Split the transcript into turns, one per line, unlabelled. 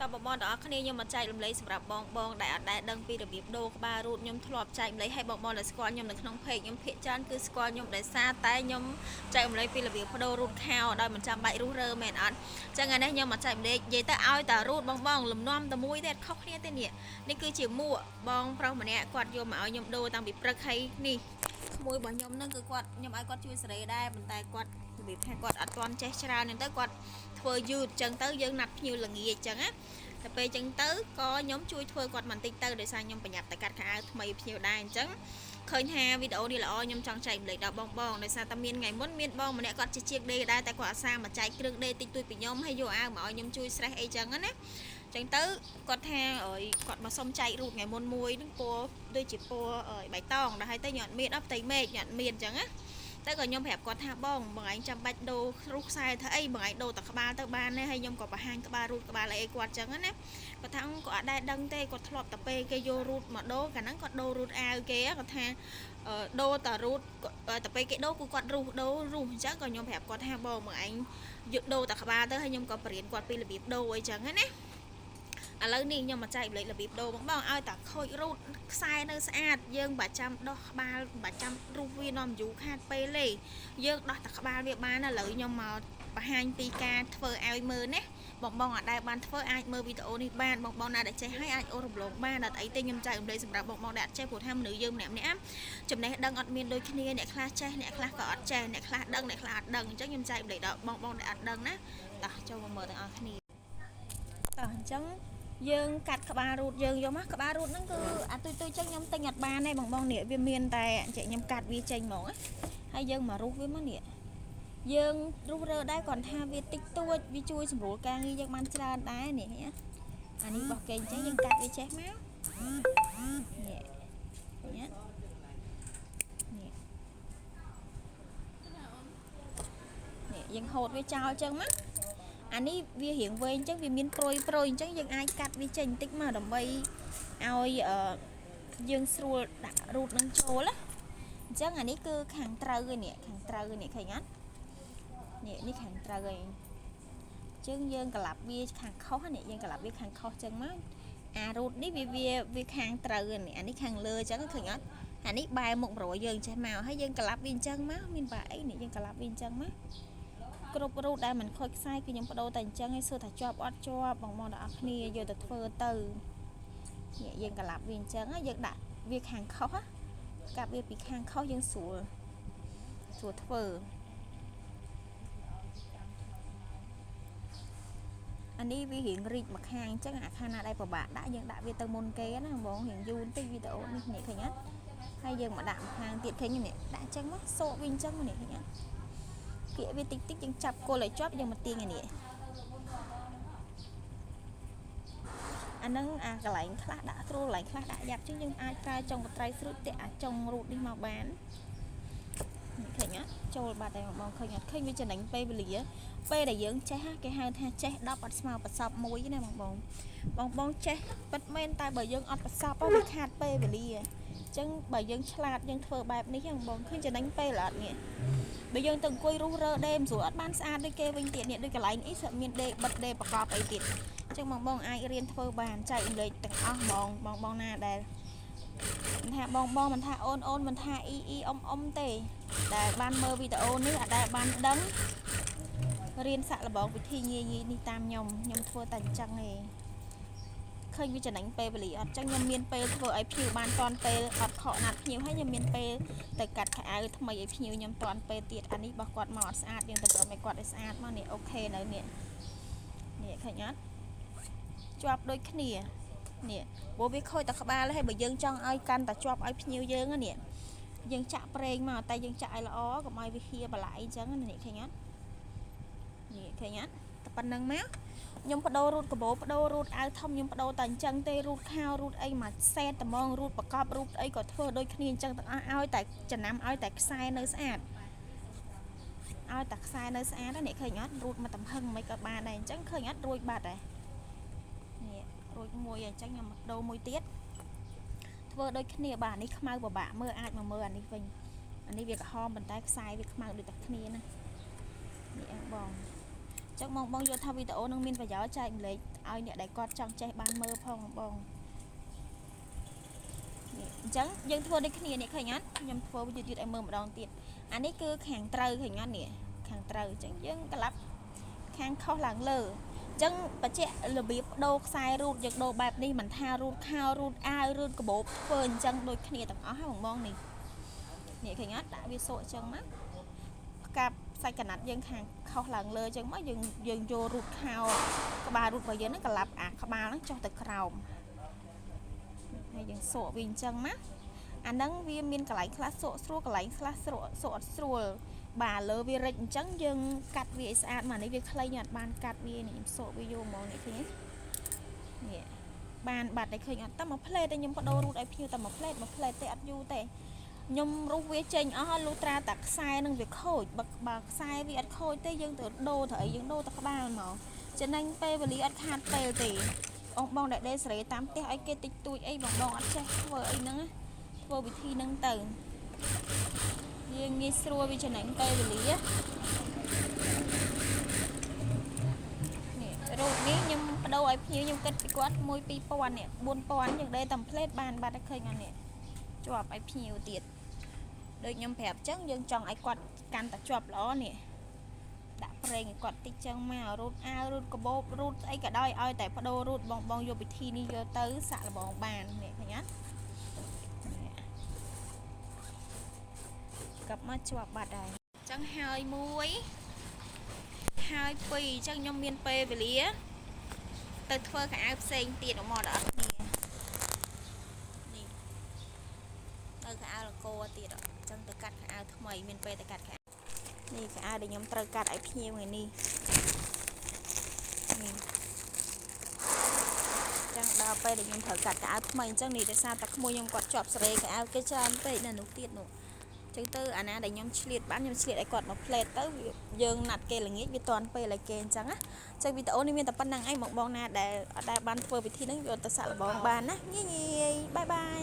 តបបងដល់គ្នាខ្ញុំមកចែករំលែកសម្រាប់បងដែលអត់ដែលដឹងពីរបៀបដូរក្បាលរូតខ្ញុំធ្លាប់ចែករំលែកឲ្យបងដែលស្គាល់ខ្ញុំនៅក្នុងเพจខ្ញុំភាគច្រើនគឺស្គាល់ខ្ញុំដោយសារតែខ្ញុំចែករំលែកពីរបៀបបដូររូតខោដោយមិនចាំបាច់រុះរើមែនអត់អញ្ចឹងថ្ងៃនេះខ្ញុំមកចែករំលែកនិយាយទៅឲ្យតែរូតបងលំនាំតែមួយទេខុសគ្នាទេនេះគឺជាមួកបងប្រុសម្នាក់គាត់យកមកឲ្យខ្ញុំដូរតាំងពីព្រឹកហើយនេះក្មួយរបស់ខ្ញុំហ្នឹងគឺគាត់ខ្ញុំឲ្យគាត់ជួយសេរីដែរប៉ុន្តែគាត់របៀបថាគាត់អត់ទាន់ចេះច្រើនហ្នឹងទៅគាត់ធ្វើយឺតអញ្ចឹងទៅយើងណាត់ភ្ញៀវល្ងាចអញ្ចឹងណាតែពេលអញ្ចឹងទៅក៏ខ្ញុំជួយធ្វើគាត់បន្តិចទៅដោយសារខ្ញុំប្រញាប់តែកាត់ខោអាវថ្មីភ្ញៀវដែរអញ្ចឹងឃើញថាវីដេអូនេះល្អខ្ញុំចង់ចែករំលែកដល់បងដោយសារតែមានថ្ងៃមុនមានបងម្នាក់គាត់ជាដេដែរតែគាត់អាសាមកចែកគ្រឿងដេតិចតួចពីខ្ញុំហើយយកអាវមកឲ្យខ្ញុំជួយស្រេះអីចឹងណាចឹងទៅគាត់ថាគាត់មកសុំចែករូបថ្ងៃមុនមួយនឹងពណ៌ដូចជាពណ៌បៃតងដល់ហើយទៅខ្ញុំអត់មានអត់ផ្ទៃមេឃខ្ញុំអត់មានចឹងណាតែក៏ខ្ញុំប្រាប់គាត់ថាបងឯងចាំបាច់ដូររូបខ្សែធ្វើអីបងឯងដូរតែក្បាលទៅបានទេហើយខ្ញុំក៏បង្ហាញក្បាលរូតក្បាលអីគាត់ចឹងណាគាត់ថាគាត់អត់ដែរដឹងទេគាត់ធ្លាប់តែពេលគេយករូតមកដូរកាលហ្នឹងគាត់ដូររូតអាវគេគាត់ថាដូរតែរូតតែពេលគេដូរគឺគាត់រុះអញ្ចឹងក៏ខ្ញុំប្រាប់គាត់ថាបងឯងយកដូរតែក្បាលទៅហើយខ្ញុំក៏បរៀនគាត់ពីរបៀបដូរអីចឹងណាឥឡូវនេះខ្ញុំមកចែករំលែករបៀបដូរបងឲ្យតែខូចរូតខ្សែនៅស្អាតយើងបាច់ចាំដោះក្បាលបាច់ចាំរុះវានាំយូរខាតពេលទេយើងដោះតែក្បាលវាបានឥឡូវខ្ញុំមកបង្ហាញពីការធ្វើឲ្យមើលណាបងអត់ដែលបានធ្វើអាចមើលវីដេអូនេះបានបងណាដែលចេះហើយអាចអូសរំលងបានអត់អីទេខ្ញុំចែករំលែកសម្រាប់បងដែលអត់ចេះព្រោះថាមនុស្សយើងម្នាក់ចំណេះដឹងអត់មានដូចគ្នាអ្នកខ្លះចេះអ្នកខ្លះក៏អត់ចេះអ្នកខ្លះដឹងអ្នកខ្លះអត់ដឹងអញ្ចឹងខ្ញុំចែករំលែកដល់បងដែលអត់ដឹងណាតោះចូលមកមើលទាំងអស់គ្នាតោះអញ្ចឹងយើងកាត់ក្បាលរូតយើងយកមកក្បាលរូតហ្នឹងគឺអាទុយចឹងខ្ញុំទិញអត់បានទេបងនេះវាមានតែខ្ញុំកាត់វាចេញហ្មងហើយយើងមករុះវាមកនេះយើងរុះរើដែរគាត់ថាវាតិចតួចវាជួយសម្រួលការងារយើងបានច្រើនដែរនេះអានេះរបស់គេអញ្ចឹងយើងកាត់វាចេះមកនេះយើងហូតវាចោលអញ្ចឹងមកអានេះវារៀងវែងអញ្ចឹងវាមានប្រួយអញ្ចឹងយើងអាចកាត់វាចេញបន្តិចមកដើម្បីឲ្យយើងស្រួលដាក់រូតនឹងចូលណាអញ្ចឹងអានេះគឺខាងត្រូវឯនេះខាងត្រូវឯនេះឃើញអត់នេះខាងត្រូវឯងអញ្ចឹងយើងក្លាប់វាខាងខុសនេះយើងក្លាប់វាខាងខុសអញ្ចឹងមកអារូតនេះវាខាងត្រូវនេះអានេះខាងលើអញ្ចឹងឃើញអត់អានេះបែរមុខ100យើងចេះមកហើយយើងក្លាប់វាអញ្ចឹងមកមានបាអីនេះយើងក្លាប់វាអញ្ចឹងមកគ្រប់រូតដែលមិនខូចខ្សែគឺខ្ញុំបដូរតែអញ្ចឹងឲ្យសួរថាជាប់អត់ជាប់បងទាំងអស់គ្នាយកទៅធ្វើទៅយើងក្លាប់វាអញ្ចឹងយើងដាក់វាខាងខុសកាប់វាពីខាងខុសយើងស្រួលធ្វើអានេះវារៀងរីកមួយខាងអញ្ចឹងអាខាងណាដែលពិបាកដាក់យើងដាក់វាទៅមុនគេណាបងរៀងយូរបន្តិចវីដេអូនេះឃើញអត់ហើយយើងមកដាក់មួយខាងទៀតឃើញនេះដាក់អញ្ចឹងមកសោកវាអញ្ចឹងនេះឃើញអត់គៀកវាតិចយើងចាប់គល់ឲ្យជាប់យើងមកទាញអានេះអានឹងអាកន្លែងខ្លះដាក់ស្រួលកន្លែងខ្លះដាក់យ៉ាប់ជាងយើងអាចប្រើចុងកត្រៃស្រួចតែអាចុងរូតនេះមកបានឃើញអត់ចូលបាត់តែបងឃើញអត់ឃើញវាចំណេញពេលវេលាពេលដែលយើងចេះគេហៅថាចេះ10អត់ស្មើប្រសពមួយណាបងចេះពិតមែនតែបើយើងអត់ប្រសពវាខាតពេលវេលាអញ្ចឹងបើយើងឆ្លាតយើងធ្វើបែបនេះបងឃើញចំណេញពេលអត់នេះបើយើងទៅអង្គុយរុះរើដេមស្រួលអត់បានស្អាតដូចគេវិញទៀតនេះដូចកន្លែងអីមានដេបិទដេប្រកបអីទៀតអញ្ចឹងបងអាចរៀនធ្វើបានចែករំលែកទាំងអស់បងណាដែលមិនថាបងមិនថាអូនមិនថាអ៊ីអ៊ំទេដែលបានមើលវីដេអូនេះអត់ដែលបានដឹងរៀនសាក់លបងវិធីងាយនេះតាមខ្ញុំធ្វើតែអញ្ចឹងឯងឃើញវាចំណេញពេលវេលាអត់ចឹងខ្ញុំមានពេលធ្វើឲ្យភ្ញៀវបានតាន់ពេលអត់ខកណាត់ភ្ញៀវហើយខ្ញុំមានពេលទៅកាត់ខោអាវថ្មីឲ្យភ្ញៀវខ្ញុំតាន់ពេលទៀតអានេះរបស់គាត់មកអត់ស្អាតយើងទៅរកឲ្យគាត់ឲ្យស្អាតមកនេះអូខេនៅនេះឃើញអត់ជាប់ដូចគ្នានេះព្រោះវាខូចតែក្បាលហើយបើយើងចង់ឲ្យកាន់តែជាប់ឲ្យភ្ញៀវយើងនេះយើងចាក់ប្រេងមកតែយើងចាក់ឲ្យល្អកុំឲ្យវាហៀបន្លាយអញ្ចឹងនេះឃើញអត់ឃើញអត់តែប៉ុណ្្នឹងមកខ្ញុំបដូររូតកាបូបដូររូតអាវធំខ្ញុំបដូរតែអញ្ចឹងទេរូតខោរូតអីមកសេតត្មងរូតប្រកបរូតអីក៏ធ្វើដូចគ្នាអញ្ចឹងទាំងអស់ឲ្យតែចំណាំឲ្យតែខ្សែនៅស្អាតឲ្យតែខ្សែនៅស្អាតនេះឃើញអត់រូតមកតំហឹងមិនក៏បានដែរអញ្ចឹងឃើញអត់រួចបាត់ហើយនេះរួចមួយអញ្ចឹងខ្ញុំដូរមួយទៀតធ្វើដូចគ្នាបាទនេះខ្មៅពិបាកមើលអាចមកមើលអានេះវិញអានេះវាក្រហមប៉ុន្តែខ្សែវាខ្មៅដូចតែគ្នាណានេះបងចឹងបងយល់ថាវីដេអូនឹងមានប្រយោជន៍ចែករំលែក ឲ្យអ្នកដែលគាត់ចង់ចេះបានមើលផងបងអញ្ចឹងយើងធ្វើដូចគ្នានេះឃើញអត់ខ្ញុំធ្វើយឺតៗឲ្យមើលម្ដងទៀតអានេះគឺខាងត្រូវឃើញអត់នេះខាងត្រូវអញ្ចឹងយើងក្លាប់ខាងខុសឡើងលើអញ្ចឹងបច្ចេករបៀបដូរខ្សែរូតយើងដូរបែបនេះមិនថារូតខោរូតអាវរូតកាបូបធ្វើអញ្ចឹងដូចគ្នាទាំងអស់ហ្នឹងបងនេះឃើញអត់ដាក់វាសក់អញ្ចឹងមកផ្កាប់សាច់កណាត់យើងខាងខុសឡើងលើអញ្ចឹងមកយើងយករូតខោក្បាលរូតរបស់យើងហ្នឹងក្លាប់អាក្បាលហ្នឹងចុះទៅក្រោមហើយយើងសក់វាអញ្ចឹងណាអាហ្នឹងវាមានកន្លែងខ្លះសក់ស្រួលកន្លែងខ្លះសក់អត់ស្រួលបាទលើវារិចអញ្ចឹងយើងកាត់វាឲ្យស្អាតមកនេះវាខ្លីអត់បានកាត់វានេះខ្ញុំសក់វាយកហ្មងនេះឃើញទេនេះបានបាត់តែឃើញអត់តែមួយផ្លេតតែខ្ញុំបដូររូតឲ្យភ្ញៀវតែមួយផ្លេតទេអត់យូរទេខ្ញុំរុះវាចេញអស់លុះត្រាតែខ្សែនឹងវាខូចបើខ្សែវាអត់ខូចទេយើងទៅដូរទៅអីយើងដូរទៅក្បាលមកចំណេញពេលវេលាអត់ខាតពេលទេបងដែលដេសេរីតាមផ្ទះឲ្យគេតិចតួចអីបងអត់ចេះធ្វើអីហ្នឹងធ្វើវិធីហ្នឹងទៅយើងងាយស្រួលវាចំណេញពេលវេលានេះរូបនេះខ្ញុំបដូរឲ្យភ្ញៀវខ្ញុំគិតពីគាត់1 2000នេះ4000យើងដេតាមផ្លេតបានបាត់តែឃើញអត់នេះជាប់ឲ្យភ្ញៀវទៀតដូចខ្ញុំប្រាប់ចឹងយើងចង់ឲ្យគាត់កាន់តែជាប់ល្អនេះដាក់ប្រេងឲ្យគាត់តិចចឹងមករូតអាវរូតកាបូបរូតអីក៏ដោយឲ្យតែបដូររូតបងយកវិធីនេះយកទៅសាក់លបងបាននេះឃើញអត់កັບមកជាប់បាត់ហើយចឹងហើយ1ហើយ2អញ្ចឹងខ្ញុំមានពេលវេលាទៅធ្វើខោអាវផ្សេងទៀតមកដល់អត់គ្នានេះទៅខោអាវលកោទៀតអញ្ចឹងទៅកាត់ខោអាវថ្មីមានពេលទៅកាត់ខោនេះខោអាវដែលខ្ញុំត្រូវកាត់ឲ្យភ្ញៀវថ្ងៃនេះចឹងដល់ពេលដែលខ្ញុំត្រូវកាត់ខោអាវថ្មីអញ្ចឹងនេះដោយសារតែក្មួយខ្ញុំគាត់ជាប់សេរីខោអាវគេច្រើនពេកនៅនោះទៀតនោះចឹងទៅអាណាដែលខ្ញុំឆ្លៀតបានខ្ញុំឆ្លៀតឲ្យគាត់មកផ្លេតទៅយើងណាត់គេល្ងាចវាតាន់ពេលឲ្យគេអញ្ចឹងណាចឹងវីដេអូនេះមានតែប៉ុណ្្នឹងឯងបងណាដែលអត់ដែលបានធ្វើវិធីហ្នឹងយកទៅសាក់លបងបានណាញ៉ៃបាយបាយ